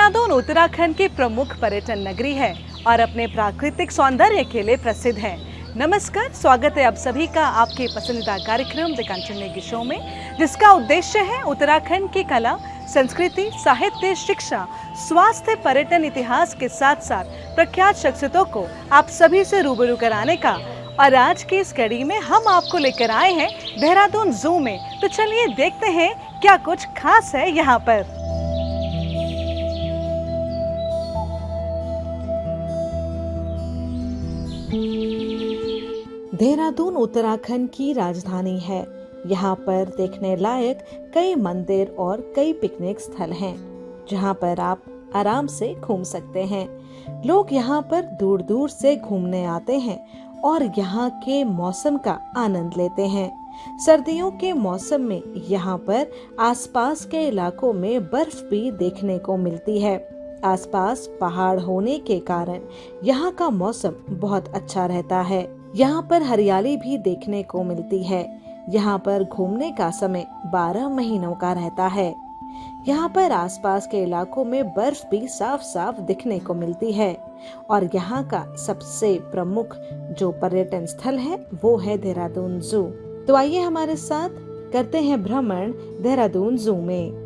देहरादून उत्तराखंड की प्रमुख पर्यटन नगरी है और अपने प्राकृतिक सौंदर्य के लिए प्रसिद्ध है। नमस्कार, स्वागत है आप सभी का आपके पसंदीदा कार्यक्रम द कंचन नेगी शो में, जिसका उद्देश्य है उत्तराखंड की कला, संस्कृति, साहित्य, शिक्षा, स्वास्थ्य, पर्यटन, इतिहास के साथ साथ प्रख्यात शख्सियतों को आप सभी से रूबरू कराने का। और आज की इस कड़ी में हम आपको लेकर आए हैं देहरादून जू में। तो चलिए देखते हैं क्या कुछ खास है यहाँ पर। देहरादून उत्तराखंड की राजधानी है। यहाँ पर देखने लायक कई मंदिर और कई पिकनिक स्थल हैं, जहाँ पर आप आराम से घूम सकते हैं। लोग यहाँ पर दूर दूर से घूमने आते हैं और यहाँ के मौसम का आनंद लेते हैं। सर्दियों के मौसम में यहाँ पर आसपास के इलाकों में बर्फ भी देखने को मिलती है। आसपास पहाड़ होने के कारण यहाँ का मौसम बहुत अच्छा रहता है। यहाँ पर हरियाली भी देखने को मिलती है। यहाँ पर घूमने का समय 12 महीनों का रहता है। यहाँ पर आसपास के इलाकों में बर्फ भी साफ साफ दिखने को मिलती है। और यहाँ का सबसे प्रमुख जो पर्यटन स्थल है वो है देहरादून जू। तो आइए हमारे साथ करते हैं भ्रमण देहरादून जू में।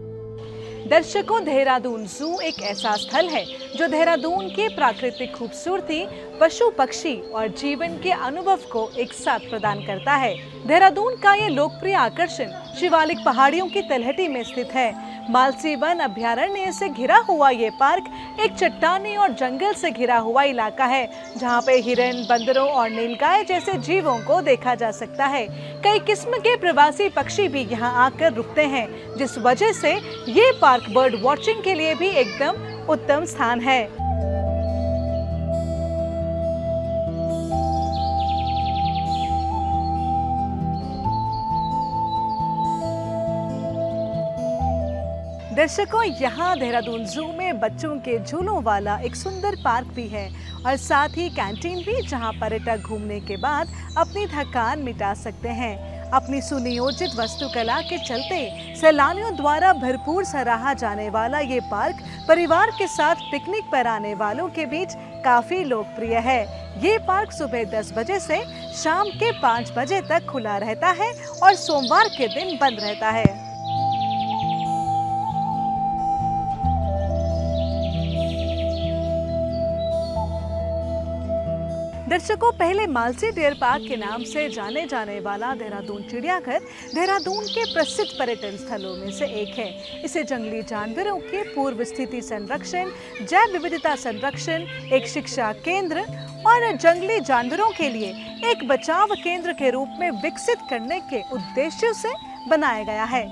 दर्शकों, देहरादून जू एक ऐसा स्थल है जो देहरादून की प्राकृतिक खूबसूरती, पशु पक्षी और जीवन के अनुभव को एक साथ प्रदान करता है। देहरादून का ये लोकप्रिय आकर्षण शिवालिक पहाड़ियों की तलहटी में स्थित है। मालसी वन अभ्यारण्य से घिरा हुआ ये पार्क एक चट्टानी और जंगल से घिरा हुआ इलाका है, जहाँ पे हिरण, बंदरों और नीलगाय जैसे जीवों को देखा जा सकता है। कई किस्म के प्रवासी पक्षी भी यहाँ आकर रुकते हैं, जिस वजह से ये पार्क बर्ड वॉचिंग के लिए भी एकदम उत्तम स्थान है। दर्शकों, यहाँ देहरादून जू में बच्चों के झूलों वाला एक सुंदर पार्क भी है और साथ ही कैंटीन भी, जहाँ पर्यटक घूमने के बाद अपनी थकान मिटा सकते हैं। अपनी सुनियोजित वास्तुकला के चलते सैलानियों द्वारा भरपूर सराहा जाने वाला ये पार्क परिवार के साथ पिकनिक पर आने वालों के बीच काफी लोकप्रिय है। ये पार्क सुबह 10 बजे से शाम के 5 बजे तक खुला रहता है और सोमवार के दिन बंद रहता है। दर्शकों, पहले मालसी डियर पार्क के नाम से जाने जाने वाला देहरादून चिड़ियाघर देहरादून के प्रसिद्ध पर्यटन स्थलों में से एक है। इसे जंगली जानवरों के पूर्व स्थिति संरक्षण, जैव विविधता संरक्षण, एक शिक्षा केंद्र और जंगली जानवरों के लिए एक बचाव केंद्र के रूप में विकसित करने के उद्देश्य से बनाया गया है।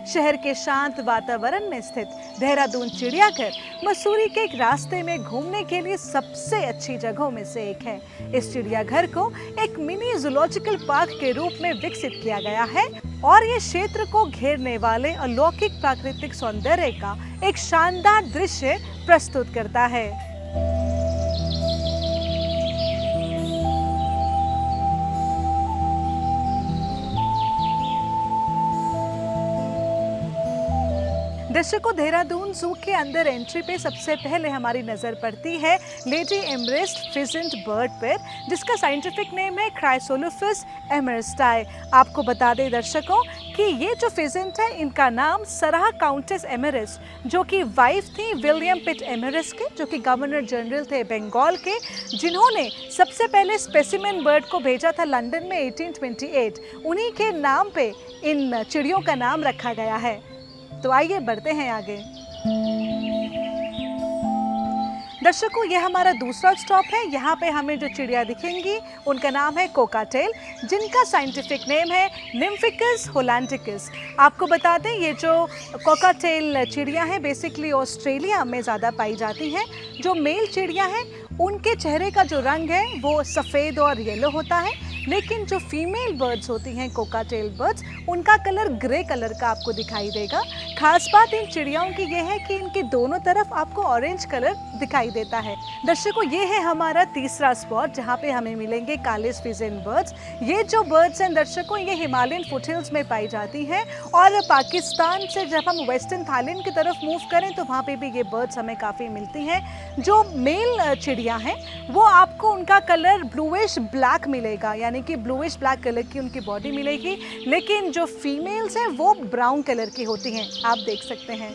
शहर के शांत वातावरण में स्थित देहरादून चिड़ियाघर मसूरी के एक रास्ते में घूमने के लिए सबसे अच्छी जगहों में से एक है। इस चिड़ियाघर को एक मिनी जूलॉजिकल पार्क के रूप में विकसित किया गया है और ये क्षेत्र को घेरने वाले अलौकिक प्राकृतिक सौंदर्य का एक शानदार दृश्य प्रस्तुत करता है। दर्शकों, देहरादून जू के अंदर एंट्री पे सबसे पहले हमारी नजर पड़ती है लेडी एमरेस्ट फिजेंट बर्ड पर, जिसका साइंटिफिक नेम है क्राइसोलोफस एमरेस्टाई। आपको बता दें दर्शकों कि ये जो फिजेंट है, इनका नाम सरह काउंटेस एमरेस्ट, जो कि वाइफ थी विलियम पिट एमरेस्ट के, जो कि गवर्नर जनरल थे बंगाल के, जिन्होंने सबसे पहले स्पेसिमेन बर्ड को भेजा था लंदन में 1828। उन्हीं के नाम पे इन चिड़ियों का नाम रखा गया है। तो आइए बढ़ते हैं आगे। दर्शकों, यह हमारा दूसरा स्टॉप है। यहाँ पे हमें जो चिड़िया दिखेंगी उनका नाम है कोकाटेल, जिनका साइंटिफिक नेम है निम्फिकस होलैंडिकस। आपको बता दें, ये जो कोकाटेल चिड़िया हैं बेसिकली ऑस्ट्रेलिया में ज़्यादा पाई जाती हैं। जो मेल चिड़िया हैं उनके चेहरे का जो रंग है वो सफ़ेद और येलो होता है, लेकिन जो फीमेल बर्ड्स होती हैं कोकाटेल बर्ड्स, उनका कलर ग्रे कलर का आपको दिखाई देगा। खास बात इन चिड़ियाओं की यह है कि इनके दोनों तरफ आपको ऑरेंज कलर दिखाई देता है। दर्शकों, ये है हमारा तीसरा स्पॉट जहाँ पे हमें मिलेंगे कालिस पिजन बर्ड्स। ये जो बर्ड्स हैं दर्शकों, ये हिमालयन फुटहिल्स में पाई जाती हैं और पाकिस्तान से जब हम वेस्टर्न थाईलैंड की तरफ मूव करें तो वहाँ पे भी ये बर्ड्स हमें काफ़ी मिलती हैं। जो मेल चिड़िया हैं वो आपको उनका कलर ब्लूइश ब्लैक मिलेगा, यानी कि ब्लूइश ब्लैक कलर की उनकी बॉडी मिलेगी, लेकिन जो फीमेल्स हैं वो ब्राउन कलर की होती हैं, आप देख सकते हैं।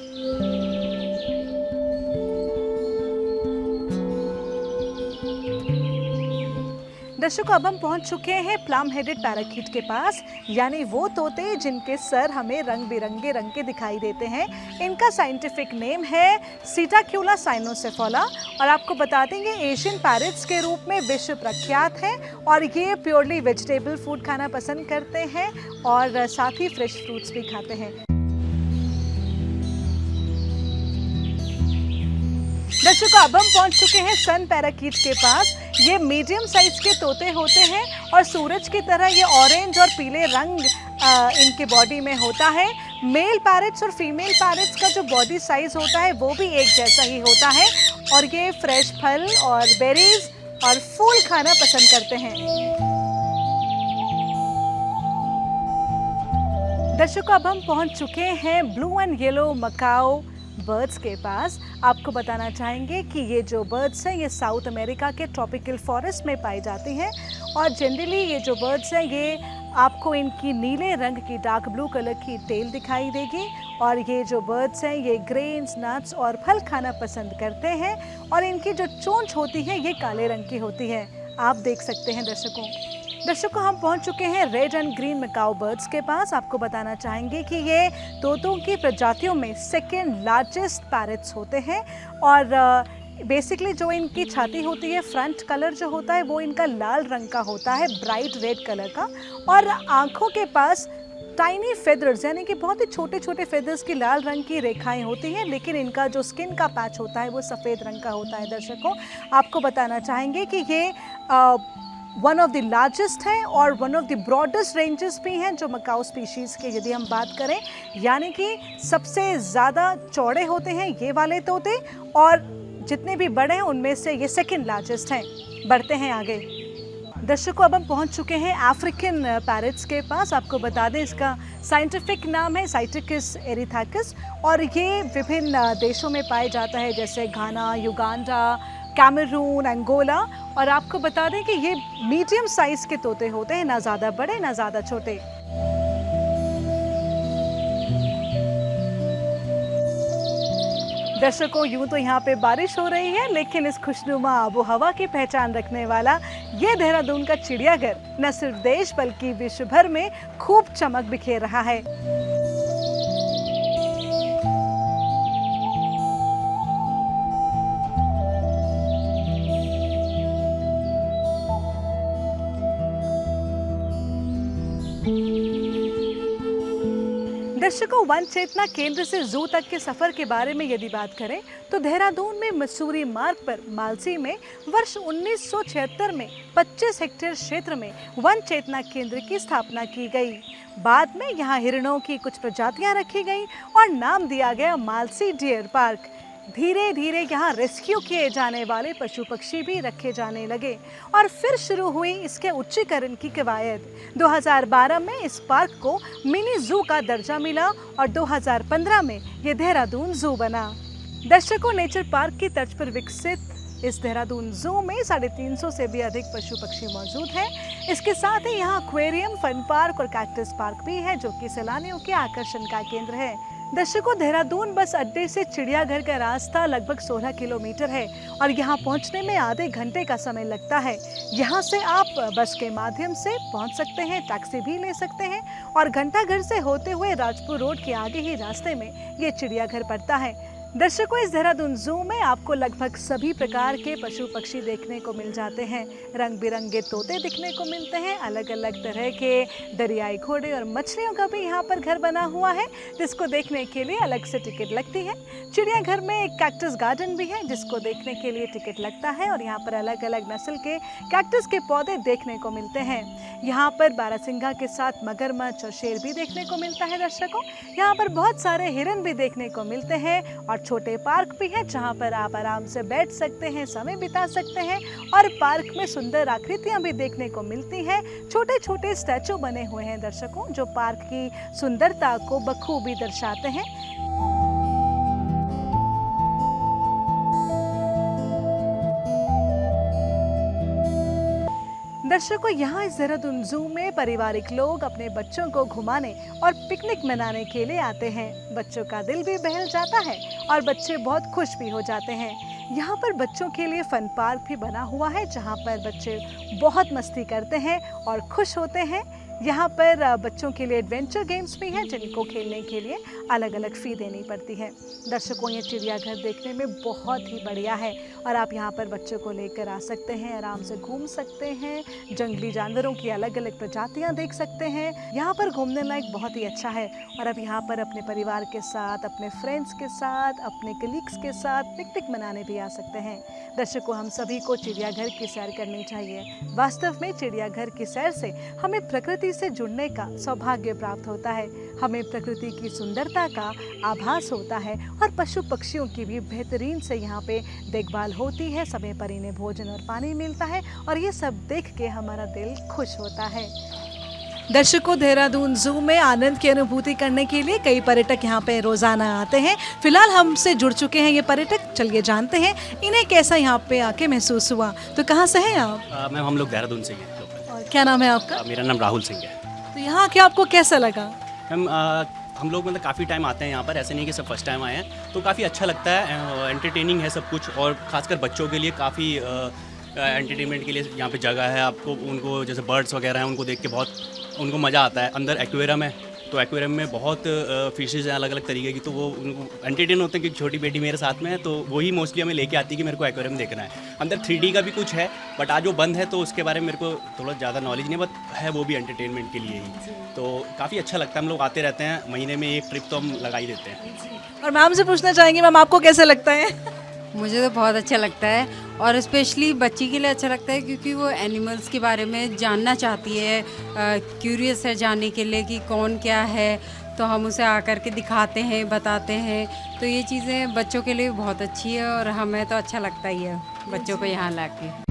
दर्शकों, अब हम पहुंच चुके हैं प्लम हेडेड पैराकीट के पास, यानी वो तोते जिनके सर हमें रंग बिरंगे रंग के दिखाई देते हैं। इनका साइंटिफिक नेम है सीटाक्यूला साइनोसेफाला और आपको बता देंगे एशियन पैरट्स के रूप में विश्व प्रख्यात है और ये प्योरली वेजिटेबल फूड खाना पसंद करते हैं और साथ ही फ्रेश फ्रूट्स भी खाते हैं। दर्शकों, अब हम पहुंच चुके हैं सन पैराकीट के पास। ये मीडियम साइज के तोते होते हैं और सूरज की तरह ये ऑरेंज और पीले रंग इनके बॉडी में होता है। मेल पैरट्स और फीमेल पैरट्स का जो बॉडी साइज होता है वो भी एक जैसा ही होता है और ये फ्रेश फल और बेरीज और फूल खाना पसंद करते हैं। दर्शकों, अब हम पहुंच चुके हैं blue and yellow macaw birds के पास। आपको बताना चाहेंगे कि ये जो बर्ड्स हैं ये साउथ अमेरिका के ट्रॉपिकल फॉरेस्ट में पाई जाती हैं और जनरली ये जो बर्ड्स हैं ये आपको इनकी नीले रंग की डार्क ब्लू कलर की टेल दिखाई देगी और ये जो बर्ड्स हैं ये ग्रेन्स, नट्स और फल खाना पसंद करते हैं और इनकी जो चोंच होती है ये काले रंग की होती है, आप देख सकते हैं। दर्शकों, हम पहुंच चुके हैं red and green macaw birds के पास। आपको बताना चाहेंगे कि ये तोतों की प्रजातियों में सेकेंड लार्जेस्ट पैरट्स होते हैं और बेसिकली जो इनकी छाती होती है, फ्रंट कलर जो होता है वो इनका लाल रंग का होता है, ब्राइट रेड कलर का, और आँखों के पास टाइनी फेदर्स यानी कि बहुत ही छोटे छोटे फेदर्स की लाल रंग की रेखाएं होती हैं, लेकिन इनका जो स्किन का पैच होता है वो सफ़ेद रंग का होता है। दर्शकों, आपको बताना चाहेंगे कि ये वन ऑफ द लार्जेस्ट हैं और one of the broadest ranges भी हैं जो मकाओ स्पीशीज़ के यदि हम बात करें, यानी कि सबसे ज़्यादा चौड़े होते हैं ये वाले तोते और जितने भी बड़े हैं उनमें से ये सेकंड लार्जेस्ट हैं। बढ़ते हैं आगे। दर्शकों, अब हम पहुंच चुके हैं अफ्रीकन पैरट्स के पास। आपको बता दें इसका साइंटिफिक नाम है साइटिकस एरिथाकस और ये विभिन्न देशों में पाया जाता है जैसे घाना, युगांडा, कैमरून, अंगोला। और आपको बता दें कि ये मीडियम साइज़ के तोते होते हैं, ना ज़्यादा बड़े ना ज़्यादा छोटे। दर्शकों, यूं तो यहाँ पे बारिश हो रही है, लेकिन इस खुशनुमा आबो हवा की पहचान रखने वाला ये देहरादून का चिड़ियाघर न सिर्फ देश बल्कि विश्व भर में खूब चमक बिखेर रहा है। दर्शकों, वन चेतना केंद्र से जू तक के सफर के बारे में यदि बात करें तो देहरादून में मसूरी मार्ग पर मालसी में वर्ष 1976 में 25 हेक्टेयर क्षेत्र में वन चेतना केंद्र की स्थापना की गई। बाद में यहाँ हिरणों की कुछ प्रजातियां रखी गई और नाम दिया गया मालसी डियर पार्क। धीरे धीरे यहाँ रेस्क्यू किए जाने वाले पशु पक्षी भी रखे जाने लगे और फिर शुरू हुई इसके उच्चीकरण की कवायद। 2012 में इस पार्क को मिनी जू का दर्जा मिला और 2015 में ये देहरादून जू बना। दर्शकों, नेचर पार्क की तर्ज पर विकसित इस देहरादून जू में 350 से भी अधिक पशु पक्षी मौजूद हैं। इसके साथ ही यहाँ एक्वेरियम, फन पार्क और कैक्टस पार्क भी है जो कि सैलानियों के आकर्षण का केंद्र है। दर्शकों, देहरादून बस अड्डे से चिड़ियाघर का रास्ता लगभग 16 किलोमीटर है और यहाँ पहुँचने में आधे घंटे का समय लगता है। यहाँ से आप बस के माध्यम से पहुँच सकते हैं, टैक्सी भी ले सकते हैं और घंटाघर से होते हुए राजपुर रोड के आगे ही रास्ते में ये चिड़ियाघर पड़ता है। दर्शकों, इस देहरादून जू में आपको लगभग सभी प्रकार के पशु पक्षी देखने को मिल जाते हैं। रंग बिरंगे तोते दिखने को मिलते हैं, अलग अलग तरह के दरियाई घोड़े और मछलियों का भी यहाँ पर घर बना हुआ है, जिसको देखने के लिए अलग से टिकट लगती है। चिड़ियाघर में एक कैक्टस गार्डन भी है, जिसको देखने के लिए टिकट लगता है और यहाँ पर अलग अलग नस्ल के कैक्टस के पौधे देखने को मिलते हैं। यहाँ पर बारहसिंगा के साथ मगरमच्छ और शेर भी देखने को मिलता है। दर्शकों, यहाँ पर बहुत सारे हिरन भी देखने को मिलते हैं और छोटे पार्क भी हैं, जहाँ पर आप आराम से बैठ सकते हैं, समय बिता सकते हैं और पार्क में सुंदर आकृतियाँ भी देखने को मिलती हैं। छोटे छोटे स्टैचू बने हुए हैं दर्शकों, जो पार्क की सुंदरता को बखूबी दर्शाते हैं। दर्शकों, यहाँ इस देहरादून जू में पारिवारिक लोग अपने बच्चों को घुमाने और पिकनिक मनाने के लिए आते हैं। बच्चों का दिल भी बहल जाता है और बच्चे बहुत खुश भी हो जाते हैं। यहाँ पर बच्चों के लिए फन पार्क भी बना हुआ है, जहाँ पर बच्चे बहुत मस्ती करते हैं और खुश होते हैं। यहाँ पर बच्चों के लिए एडवेंचर गेम्स भी हैं, जिनको खेलने के लिए अलग अलग फ़ी देनी पड़ती है। दर्शकों, ये चिड़ियाघर देखने में बहुत ही बढ़िया है और आप यहाँ पर बच्चों को लेकर आ सकते हैं, आराम से घूम सकते हैं, जंगली जानवरों की अलग अलग प्रजातियाँ देख सकते हैं। यहाँ पर घूमने लायक बहुत ही अच्छा है और आप यहाँ पर अपने परिवार के साथ, अपने फ्रेंड्स के साथ, अपने कलीग्स के साथ पिकनिक मनाने भी आ सकते हैं। दर्शकों, हम सभी को चिड़ियाघर की सैर करनी चाहिए। वास्तव में चिड़ियाघर की सैर से हमें प्रकृति से जुड़ने का सौभाग्य प्राप्त होता है, हमें प्रकृति की सुंदरता का आभास होता है और पशु पक्षियों की भी बेहतरीन से यहाँ पे देखभाल होती है। समय पर इन्हें भोजन और पानी मिलता है और ये सब देख के हमारा दिल खुश होता है। दर्शकों, देहरादून जू में आनंद की अनुभूति करने के लिए कई पर्यटक यहाँ पे रोजाना आते हैं। फिलहाल हमसे जुड़ चुके हैं ये पर्यटक, चलिए जानते हैं इन्हें कैसा यहाँ पे आके महसूस हुआ। तो कहाँ से हैं आप? मैम, हम लोग देहरादून से हैं। और क्या नाम है आपका? मेरा नाम राहुल सिंह है। तो यहाँ के आपको कैसा लगा? मैम, हम लोग मतलब काफ़ी टाइम आते हैं यहाँ पर, ऐसे नहीं कि सब फर्स्ट टाइम आए हैं, तो काफ़ी अच्छा लगता है। एंटरटेनिंग है सब कुछ और ख़ासकर बच्चों के लिए काफ़ी एंटरटेनमेंट के लिए यहाँ पे जगह है। आपको उनको जैसे बर्ड्स वगैरह हैं, उनको देख के बहुत उनको मज़ा आता है। अंदर एक्वेरियम है, तो एक्वेरियम में बहुत फिशेज़ हैं अलग अलग तरीके की, तो वो उनको एंटरटेन होते हैं। क्योंकि छोटी बेटी मेरे साथ में है, तो वही मोस्टली हमें लेके आती है कि मेरे को एक्वेरियम देखना है। अंदर 3D का भी कुछ है, बट आज वो बंद है, तो उसके बारे में मेरे को थोड़ा ज़्यादा नॉलेज नहीं, बट है वो भी एंटरटेनमेंट के लिए ही। तो काफ़ी अच्छा लगता है। हम लोग आते रहते हैं, महीने में एक ट्रिप तो हम लगा ही देते हैं। और मैम से पूछना चाहेंगे, मैम आपको कैसा लगता है? मुझे तो बहुत अच्छा लगता है और स्पेशली बच्ची के लिए अच्छा लगता है, क्योंकि वो एनिमल्स के बारे में जानना चाहती है, क्यूरियस है जानने के लिए कि कौन क्या है, तो हम उसे आकर के दिखाते हैं, बताते हैं। तो ये चीज़ें बच्चों के लिए बहुत अच्छी है और हमें तो अच्छा लगता ही है बच्चों को यहाँ लाके।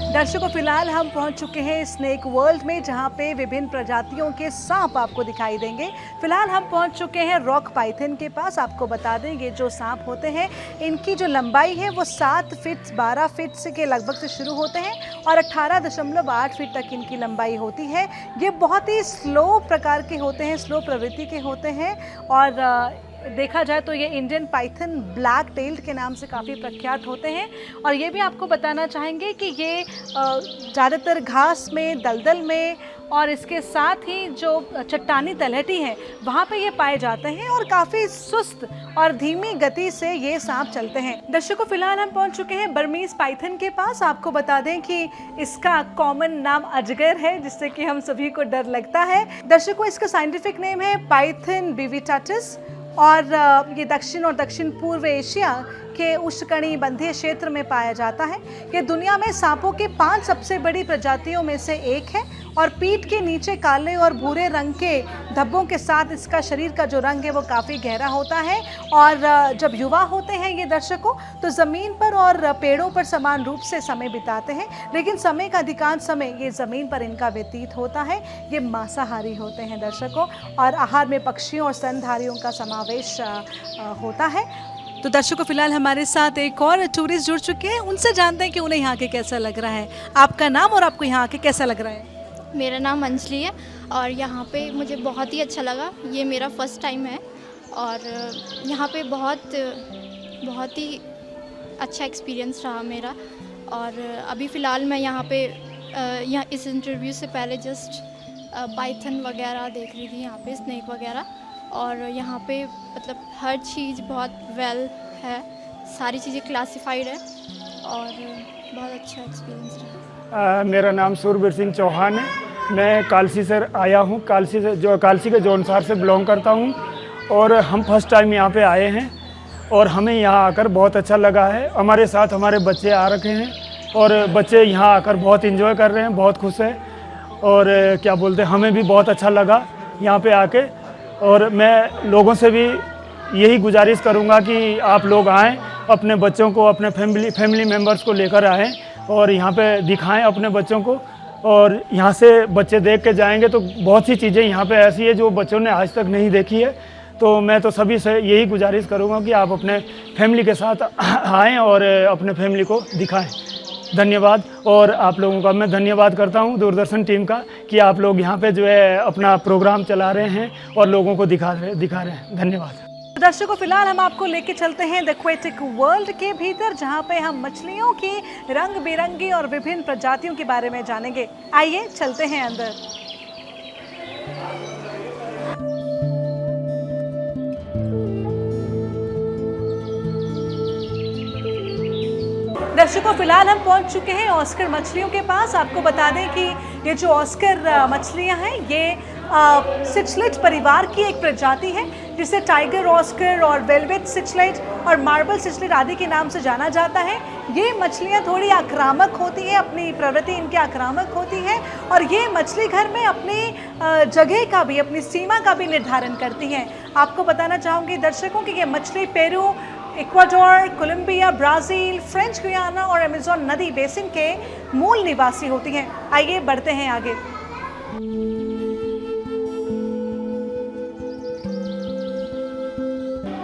दर्शकों, फिलहाल हम पहुंच चुके हैं स्नेक वर्ल्ड में, जहां पे विभिन्न प्रजातियों के सांप आपको दिखाई देंगे। फिलहाल हम पहुंच चुके हैं रॉक पाइथन के पास। आपको बता दें, ये जो सांप होते हैं, इनकी जो लंबाई है वो 7 फीट 12 फीट से के लगभग से शुरू होते हैं और 18.8 फीट तक इनकी लंबाई होती है। ये बहुत ही स्लो प्रकार के होते हैं, स्लो प्रवृत्ति के होते हैं और देखा जाए तो ये इंडियन पाइथन ब्लैक टेल्ड के नाम से काफ़ी प्रख्यात होते हैं। और ये भी आपको बताना चाहेंगे कि ये ज़्यादातर घास में, दलदल में और इसके साथ ही जो चट्टानी तलहटी है वहाँ पे ये पाए जाते हैं और काफ़ी सुस्त और धीमी गति से ये सांप चलते हैं। दर्शकों, फिलहाल हम पहुँच चुके हैं बर्मीज पाइथन के पास। आपको बता दें कि इसका कॉमन नाम अजगर है, जिससे कि हम सभी को डर लगता है। दर्शकों, इसका साइंटिफिक नेम है पाइथन बिविटाटिस और ये दक्षिण और दक्षिण पूर्व एशिया के उष्णकटिबंधीय क्षेत्र में पाया जाता है। ये दुनिया में सांपों के 5 सबसे बड़ी प्रजातियों में से एक है और पीठ के नीचे काले और भूरे रंग के धब्बों के साथ इसका शरीर का जो रंग है वो काफ़ी गहरा होता है। और जब युवा होते हैं ये दर्शकों, तो ज़मीन पर और पेड़ों पर समान रूप से समय बिताते हैं, लेकिन समय का अधिकांश समय ये ज़मीन पर इनका व्यतीत होता है। ये मांसाहारी होते हैं दर्शकों और आहार में पक्षियों और स्तनधारियों का समावेश होता है। तो दर्शकों, फिलहाल हमारे साथ एक और टूरिस्ट जुड़ चुके हैं, उनसे जानते हैं कि उन्हें यहाँ के कैसा लग रहा है। आपका नाम और आपको यहाँ के कैसा लग रहा है? मेरा नाम अंजलि है और यहाँ पे मुझे बहुत ही अच्छा लगा। ये मेरा फर्स्ट टाइम है और यहाँ पे बहुत ही अच्छा एक्सपीरियंस रहा मेरा। और अभी फ़िलहाल मैं यहाँ पे यहाँ इस इंटरव्यू से पहले जस्ट पाइथन वगैरह देख रही थी, यहाँ पे स्नेक वगैरह, और यहाँ पे मतलब हर चीज़ बहुत वेल है, सारी चीज़ें क्लासिफाइड है और बहुत अच्छा एक्सपीरियंस रहा। मेरा नाम सूरबीर सिंह चौहान है। मैं कालसी से आया हूँ, कालसी के जौनसार से बिलोंग करता हूँ और हम फर्स्ट टाइम यहाँ पे आए हैं और हमें यहाँ आकर बहुत अच्छा लगा है। हमारे साथ हमारे बच्चे आ रखे हैं और बच्चे यहाँ आकर बहुत एंजॉय कर रहे हैं, बहुत खुश हैं और क्या बोलते हैं, हमें भी बहुत अच्छा लगा यहाँ पे आके। और मैं लोगों से भी यही गुजारिश करूँगा कि आप लोग आएँ, अपने बच्चों को, अपने फैमिली मेम्बर्स को लेकर आएँ और यहाँ पे दिखाएं अपने बच्चों को। और यहाँ से बच्चे देख के जाएंगे तो बहुत सी चीज़ें यहाँ पे ऐसी है जो बच्चों ने आज तक नहीं देखी है। तो मैं तो सभी से यही गुजारिश करूँगा कि आप अपने फैमिली के साथ आएँ और अपने फैमिली को दिखाएं। धन्यवाद। और आप लोगों का मैं धन्यवाद करता हूँ, दूरदर्शन टीम का, कि आप लोग यहाँ पे जो है अपना प्रोग्राम चला रहे हैं और लोगों को दिखा रहे हैं। धन्यवाद। दर्शकों, फिलहाल हम आपको लेके चलते हैं द एक्वेटिक वर्ल्ड के भीतर, जहां पे हम मछलियों की रंग बिरंगी और विभिन्न प्रजातियों के बारे में जानेंगे। आइए चलते हैं अंदर। दर्शकों, फिलहाल हम पहुंच चुके हैं ऑस्कर मछलियों के पास। आपको बता दें कि ये जो ऑस्कर मछलियां हैं ये सिचलेट परिवार की एक प्रजाति है, जिसे टाइगर ऑस्कर और वेलवेट सिचलेट और मार्बल सिचलेट आदि के नाम से जाना जाता है। ये मछलियाँ थोड़ी आक्रामक होती हैं, अपनी प्रवृत्ति इनकी आक्रामक होती है और ये मछली घर में अपनी जगह का भी, अपनी सीमा का भी निर्धारण करती हैं। आपको बताना चाहूँगी दर्शकों कि ये मछली Peru, Ecuador, Colombia, Brazil, French Guiana और अमेज़न नदी बेसिन के मूल निवासी होती हैं। आइए बढ़ते हैं आगे।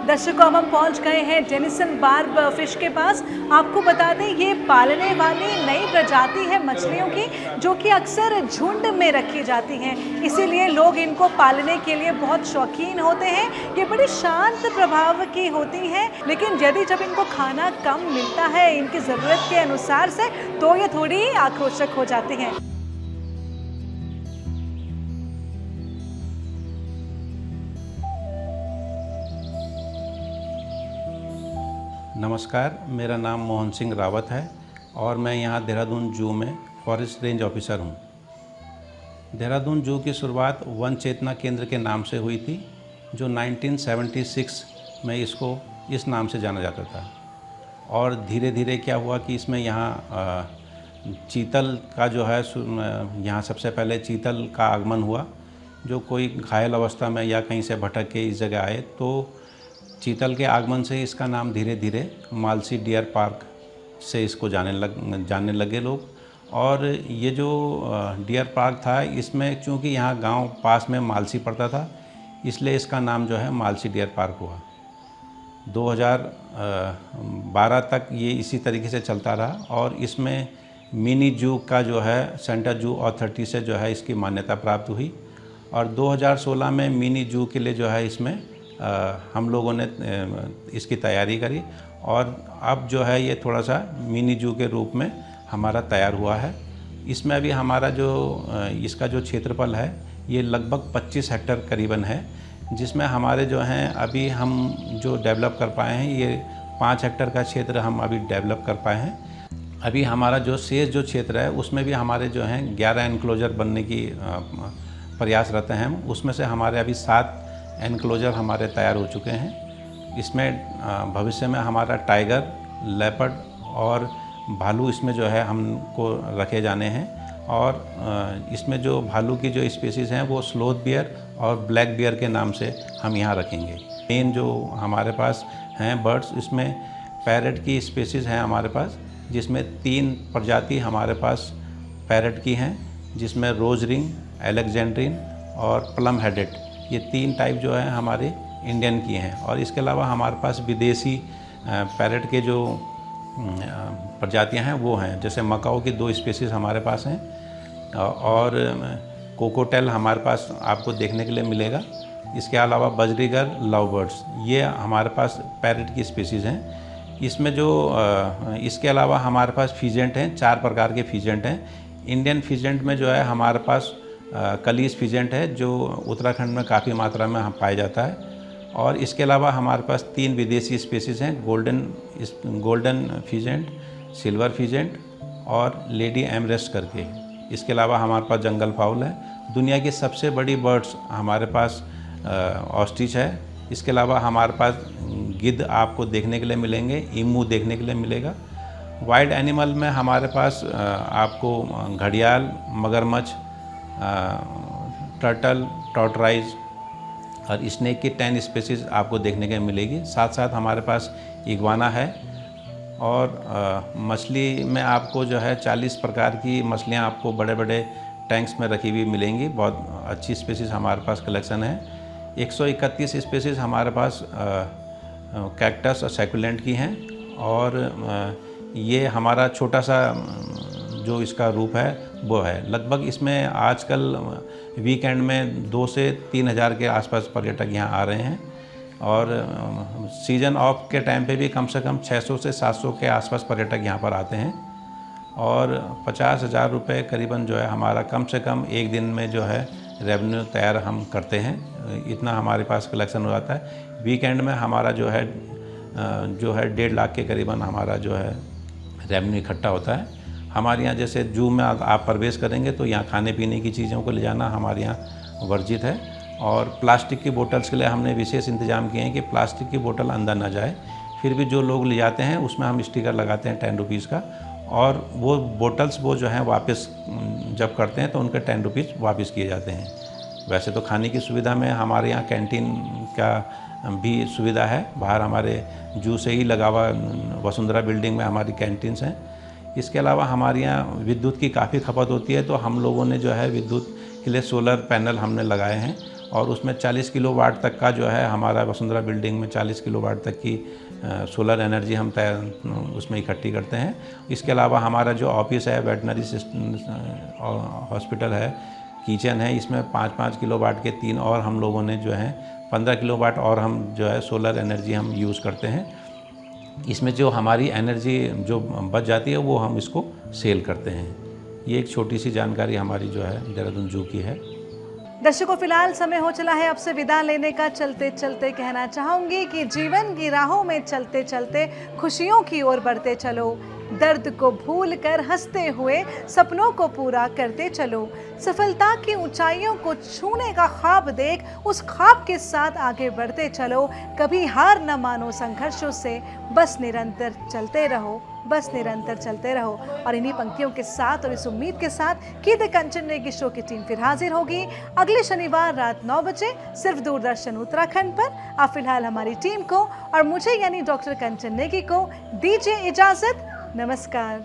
दर्शकों, हम पहुंच गए हैं डेनिसन बार्ब फिश के पास। आपको बता दें ये पालने वाली नई प्रजाति है मछलियों की, जो कि अक्सर झुंड में रखी जाती हैं, इसीलिए लोग इनको पालने के लिए बहुत शौकीन होते हैं। ये बड़ी शांत प्रभाव की होती हैं, लेकिन यदि जब इनको खाना कम मिलता है इनकी ज़रूरत के अनुसार से, तो ये थोड़ी आक्रोशक हो जाती हैं। नमस्कार, मेरा नाम मोहन सिंह रावत है और मैं यहाँ देहरादून जू में फॉरेस्ट रेंज ऑफिसर हूँ। देहरादून जू की शुरुआत वन चेतना केंद्र के नाम से हुई थी, जो 1976 में इसको इस नाम से जाना जाता था। और धीरे धीरे क्या हुआ कि इसमें यहाँ चीतल का जो है, यहाँ सबसे पहले चीतल का आगमन हुआ, जो कोई घायल अवस्था में या कहीं से भटक के इस जगह आए, तो चीतल के आगमन से इसका नाम धीरे धीरे मालसी डियर पार्क से इसको जानने लगे लोग। और ये जो डियर पार्क था, इसमें चूँकि यहाँ गांव पास में मालसी पड़ता था, इसलिए इसका नाम जो है मालसी डियर पार्क हुआ। 2012 तक ये इसी तरीके से चलता रहा और इसमें मिनी जू का जो है सेंट्रल जू अथॉरिटी से जो है इसकी मान्यता प्राप्त हुई। और 2016 में मिनी जू के लिए जो है इसमें हम लोगों ने इसकी तैयारी करी और अब जो है ये थोड़ा सा मिनी जू के रूप में हमारा तैयार हुआ है। इसमें अभी हमारा जो इसका जो क्षेत्रफल है ये लगभग 25 हेक्टेयर करीबन है, जिसमें हमारे जो हैं अभी हम जो डेवलप कर पाए हैं ये 5 हेक्टेयर का क्षेत्र हम अभी डेवलप कर पाए हैं। अभी हमारा जो शेष जो क्षेत्र है उसमें भी हमारे जो हैं 11 एनक्लोजर बनने की प्रयासरत हैं हम। उसमें से हमारे अभी 7 एनक्लोजर हमारे तैयार हो चुके हैं। इसमें भविष्य में हमारा टाइगर, लेपर्ड और भालू इसमें जो है हमको रखे जाने हैं। और इसमें जो भालू की जो स्पीसीज़ हैं वो स्लोथ बियर और ब्लैक बियर के नाम से हम यहाँ रखेंगे। मेन जो हमारे पास हैं बर्ड्स, इसमें पैरट की स्पीसीज़ हैं हमारे पास, जिसमें 3 प्रजाति हमारे पास पैरट की हैं, जिसमें रोज रिंग, एलेक्जेंड्रिन और प्लम हेडेड, ये 3 टाइप जो है हमारे इंडियन की हैं। और इसके अलावा हमारे पास विदेशी पैरट के जो प्रजातियां हैं वो हैं, जैसे मकाओ की 2 स्पीसीज़ हमारे पास हैं और कोकोटेल हमारे पास आपको देखने के लिए मिलेगा। इसके अलावा बजरीगर, लव बर्ड्स, ये हमारे पास पैरट की स्पीसीज़ हैं। इसमें जो इसके अलावा हमारे पास फीजेंट हैं, 4 प्रकार के फीजेंट हैं। इंडियन फिजेंट में जो है हमारे पास कलीस फिजेंट है जो उत्तराखंड में काफ़ी मात्रा में पाया जाता है। और इसके अलावा हमारे पास 3 विदेशी स्पीसीज़ हैं, गोल्डन फिजेंट, सिल्वर फिजेंट और लेडी एमरेस्ट करके। इसके अलावा हमारे पास जंगल फाउल है। दुनिया की सबसे बड़ी बर्ड्स हमारे पास ऑस्ट्रिच है। इसके अलावा हमारे पास गिद्ध आपको देखने के लिए मिलेंगे, ईमू देखने के लिए मिलेगा। वाइल्ड एनिमल में हमारे पास आपको घड़ियाल, मगरमच्छ, टर्टल, टॉर्टराइज और स्नेक की 10 स्पीसीज़ आपको देखने के मिलेगी। साथ साथ हमारे पास इग्वाना है और मछली में आपको जो है 40 प्रकार की मछलियाँ आपको बड़े बड़े टैंक्स में रखी हुई मिलेंगी। बहुत अच्छी स्पीसीज़ हमारे पास कलेक्शन है। 131 स्पीसीज़ हमारे पास कैक्टस और सैकुलेंट की हैं। और ये हमारा छोटा सा जो इसका रूप है वो है। लगभग इसमें आजकल वीकेंड में 2 से 3 हज़ार के आसपास पर्यटक यहाँ आ रहे हैं और सीज़न ऑफ के टाइम पे भी कम से कम 600 से 700 के आसपास पर्यटक यहाँ पर आते हैं। और 50,000 रुपये करीबन जो है हमारा कम से कम एक दिन में जो है रेवेन्यू तैयार हम करते हैं। इतना हमारे पास कलेक्शन हो जाता है। वीकेंड में हमारा जो है 1.5 लाख के करीबन हमारा जो है रेवेन्यू इकट्ठा होता है। हमारे यहाँ जैसे जू में आप प्रवेश करेंगे तो यहाँ खाने पीने की चीज़ों को ले जाना हमारे यहाँ वर्जित है। और प्लास्टिक की बोतल्स के लिए हमने विशेष इंतजाम किए हैं कि प्लास्टिक की बोतल अंदर ना जाए। फिर भी जो लोग ले जाते हैं उसमें हम स्टिकर लगाते हैं 10 रुपीज़ का, और वो बोतल्स वो जो हैं वापस जब करते हैं तो उनके 10 रुपीज़ वापस किए जाते हैं। वैसे तो खाने की सुविधा में हमारे यहाँ कैंटीन का भी सुविधा है। बाहर हमारे जू से ही लगा हुआ वसुंधरा बिल्डिंग में हमारी कैंटीन्स हैं। इसके अलावा हमारे यहाँ विद्युत की काफ़ी खपत होती है, तो हम लोगों ने जो है विद्युत के लिए सोलर पैनल हमने लगाए हैं और उसमें 40 किलोवाट तक का जो है हमारा वसुंधरा बिल्डिंग में 40 किलोवाट तक की सोलर एनर्जी हम उसमें इकट्ठी करते हैं। इसके अलावा हमारा जो ऑफिस है, वेटनरी हॉस्पिटल है, किचन है, इसमें 5-5 किलोवाट के 3 और हम लोगों ने जो है 15 किलोवाट और हम जो है सोलर एनर्जी हम यूज़ करते हैं। इसमें जो हमारी एनर्जी जो बच जाती है वो हम इसको सेल करते हैं। ये एक छोटी सी जानकारी हमारी जो है देहरादून जू की है। दर्शकों, फिलहाल समय हो चला है आपसे विदा लेने का। चलते चलते कहना चाहूंगी कि जीवन की राहों में चलते चलते खुशियों की ओर बढ़ते चलो। दर्द को भूलकर हंसते हुए सपनों को पूरा करते चलो। सफलता की ऊंचाइयों को छूने का ख्वाब देख उस ख्वाब के साथ आगे बढ़ते चलो। कभी हार न मानो संघर्षों से, बस निरंतर चलते रहो, बस निरंतर चलते रहो। और इन्हीं पंक्तियों के साथ और इस उम्मीद के साथ की द कंचन नेगी शो की टीम फिर हाजिर होगी अगले शनिवार रात 9 बजे सिर्फ दूरदर्शन उत्तराखंड पर। आप फिलहाल हमारी टीम को और मुझे यानी डॉक्टर कंचन नेगी को दीजिए इजाजत। नमस्कार।